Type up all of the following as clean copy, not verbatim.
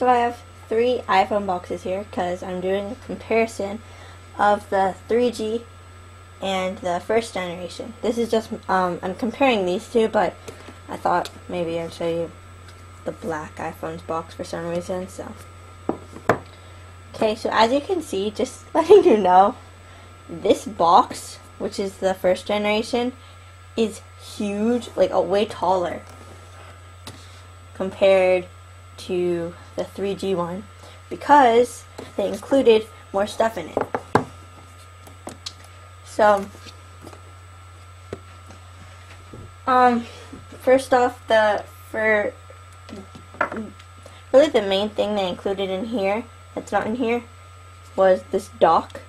So I have 3 iPhone boxes here because I'm doing a comparison of the 3G and the first generation. This is just, I'm comparing these two, but I thought maybe I'd show you the black iPhone's box for some reason, so. Okay, so as you can see, just letting you know, this box, which is the first generation, is huge, like way taller compared to the 3G one because they included more stuff in it. So, first off, really the main thing they included in here that's not in here was this dock,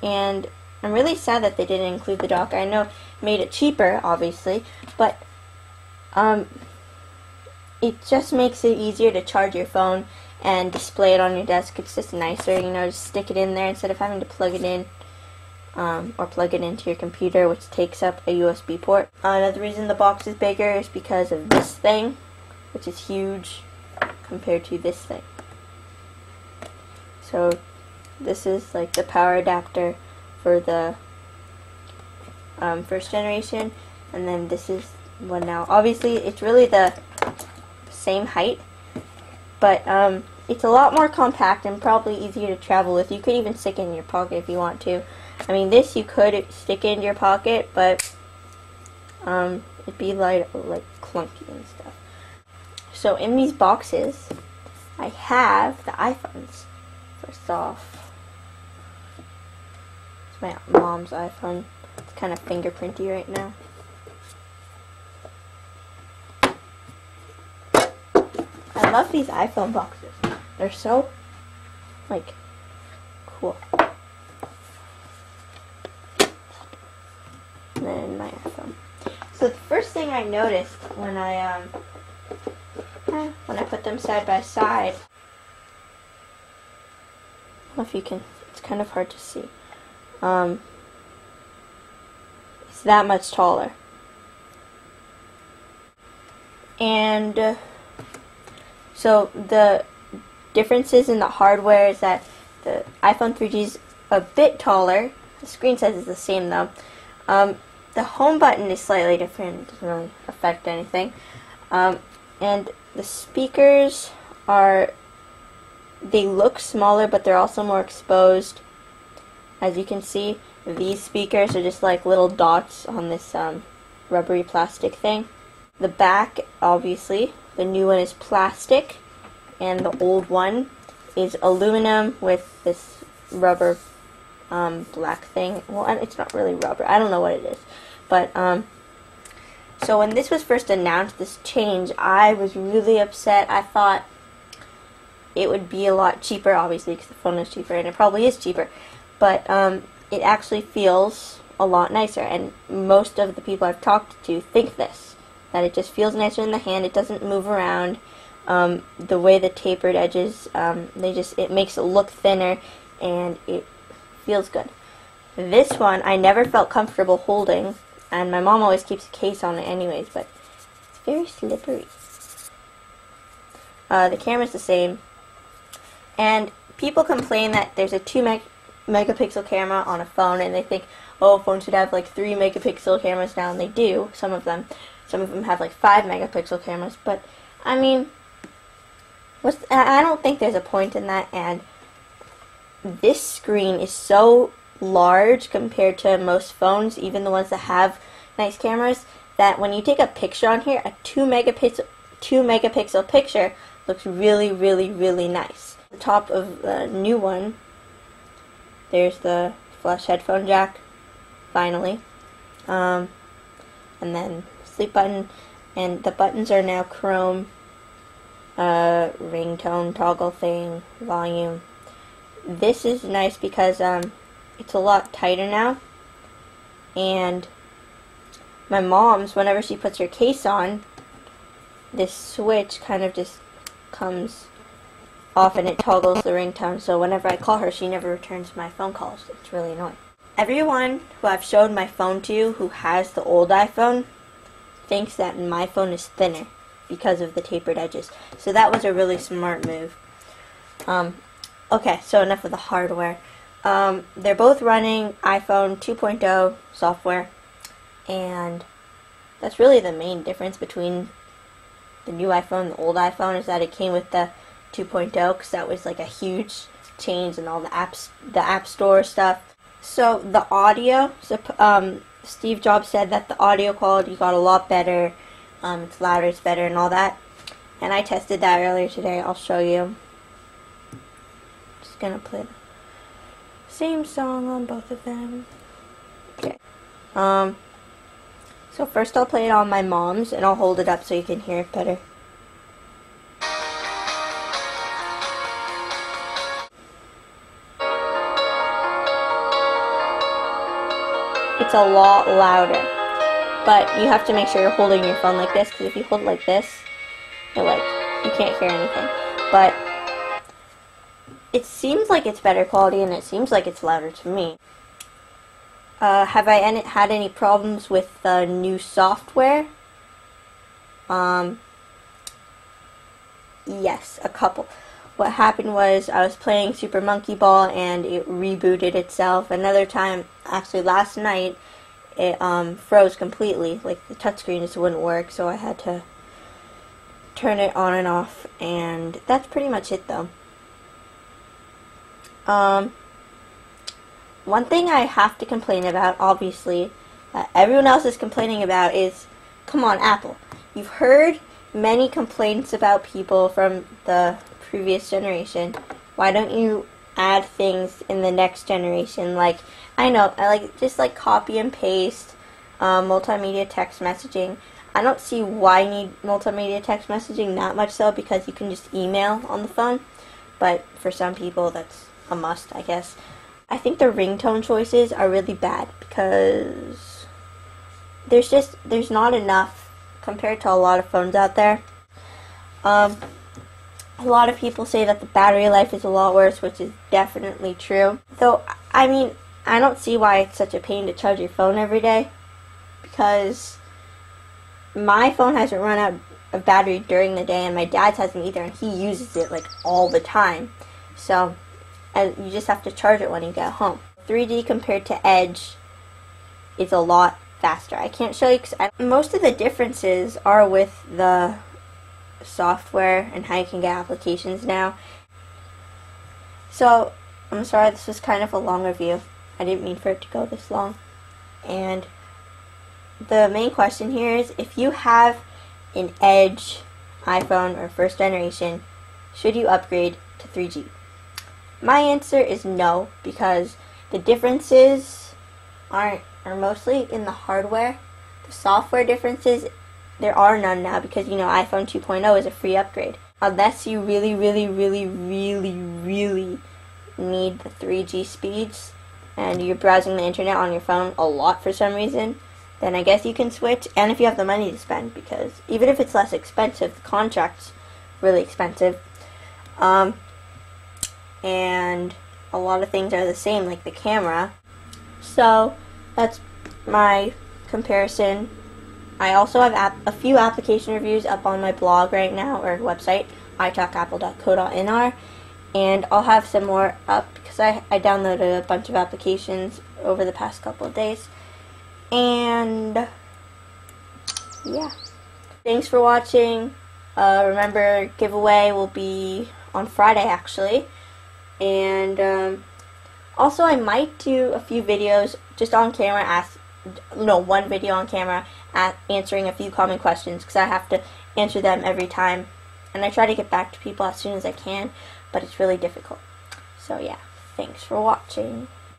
and I'm really sad that they didn't include the dock. I know it made it cheaper, obviously, but it just makes it easier to charge your phone and display it on your desk. It's just nicer, you know, just stick it in there instead of having to plug it in or plug it into your computer, which takes up a USB port. Another reason the box is bigger is because of this thing, which is huge compared to this thing. So this is like the power adapter for the first generation, and then this is one now. Obviously, it's really the same height, but it's a lot more compact and probably easier to travel with. You could even stick it in your pocket if you want to. I mean, this you could stick in your pocket, but it'd be like clunky and stuff. So in these boxes, I have the iPhones. First off, it's my mom's iPhone. It's kind of fingerprinty right now. I love these iPhone boxes. They're so, like, cool. And then my iPhone. So the first thing I noticed when I put them side by side, I don't know if you can, it's kind of hard to see. It's that much taller. And so the differences in the hardware is that the iPhone 3G is a bit taller. The screen size is the same though. The home button is slightly different. It doesn't really affect anything. And the speakers they look smaller, but they're also more exposed. As you can see, these speakers are just like little dots on this rubbery plastic thing. The back, obviously, the new one is plastic, and the old one is aluminum with this rubber black thing. Well, it's not really rubber. I don't know what it is. But, so when this was first announced, this change, I was really upset. I thought it would be a lot cheaper, obviously, because the phone is cheaper, and it probably is cheaper. But it actually feels a lot nicer, and most of the people I've talked to think this, that it just feels nicer in the hand. It doesn't move around. The way the tapered edges, it makes it look thinner, and it feels good. This one I never felt comfortable holding, and my mom always keeps a case on it anyways, but it's very slippery. The camera's the same, and people complain that there's a 2-megapixel camera on a phone, and they think, oh, phones should have like 3-megapixel cameras now, and they do, some of them. Some of them have like 5-megapixel cameras, but I mean, I don't think there's a point in that, and this screen is so large compared to most phones, even the ones that have nice cameras, that when you take a picture on here, a 2-megapixel picture looks really, really, really nice. On top of the new one, there's the flash headphone jack, finally, and then sleep button, and the buttons are now chrome, ringtone toggle thing, volume. This is nice because it's a lot tighter now, and my mom's, whenever she puts her case on, this switch kind of just comes off and it toggles the ringtone, so whenever I call her, she never returns my phone calls. It's really annoying. Everyone who I've showed my phone to who has the old iPhone thinks that my phone is thinner. because of the tapered edges. So that was a really smart move. Okay, so enough of the hardware. They're both running iPhone 2.0 software, and that's really the main difference between the new iPhone and the old iPhone, is that it came with the 2.0, because that was like a huge change in all the app store stuff. So the audio, Steve Jobs said that the audio quality got a lot better. It's louder, it's better, and all that. And I tested that earlier today. I'll show you. Just gonna play the same song on both of them. Okay. So first I'll play it on my mom's, and I'll hold it up so you can hear it better. It's a lot louder, but you have to make sure you're holding your phone like this, because if you hold it like this, you can't hear anything. But it seems like it's better quality, and it seems like it's louder to me. Have I had any problems with the new software? Yes, a couple. What happened was I was playing Super Monkey Ball and it rebooted itself. Another time, actually last night, it froze completely. Like the touchscreen just wouldn't work, so I had to turn it on and off. And that's pretty much it, though. One thing I have to complain about, obviously, that everyone else is complaining about is, come on, Apple. You've heard many complaints about people from the previous generation. Why don't you add things in the next generation? Like, I know, just like copy and paste, multimedia text messaging. I don't see why you need multimedia text messaging that much so, because you can just email on the phone. But for some people, that's a must, I guess. I think the ringtone choices are really bad, because there's not enough compared to a lot of phones out there. A lot of people say that the battery life is a lot worse, which is definitely true. Though, I mean, I don't see why it's such a pain to charge your phone every day, because my phone hasn't run out of battery during the day, and my dad's hasn't either, and he uses it like all the time. So, and you just have to charge it when you get home. 3G compared to Edge is a lot faster. I can't show you, because most of the differences are with the software and how you can get applications now. So, I'm sorry, this was kind of a long review. I didn't mean for it to go this long. And the main question here is, if you have an Edge iPhone or first generation, should you upgrade to 3G? My answer is no, because the differences are mostly in the hardware. The software differences, there are none now, because, you know, iPhone 2.0 is a free upgrade. Unless you really, really, really, really, really need the 3G speeds, and you're browsing the internet on your phone a lot for some reason, then I guess you can switch, and if you have the money to spend, because even if it's less expensive, the contract's really expensive. And a lot of things are the same, like the camera. So that's my comparison. I also have a few application reviews up on my blog right now, or website, italkapple.co.nr, and I'll have some more up, because I downloaded a bunch of applications over the past couple of days. And yeah, thanks for watching. Remember, giveaway will be on Friday, actually. And also, I might do a few videos just on camera, one video on camera answering a few common questions, because I have to answer them every time, and I try to get back to people as soon as I can, but it's really difficult. So yeah, thanks for watching.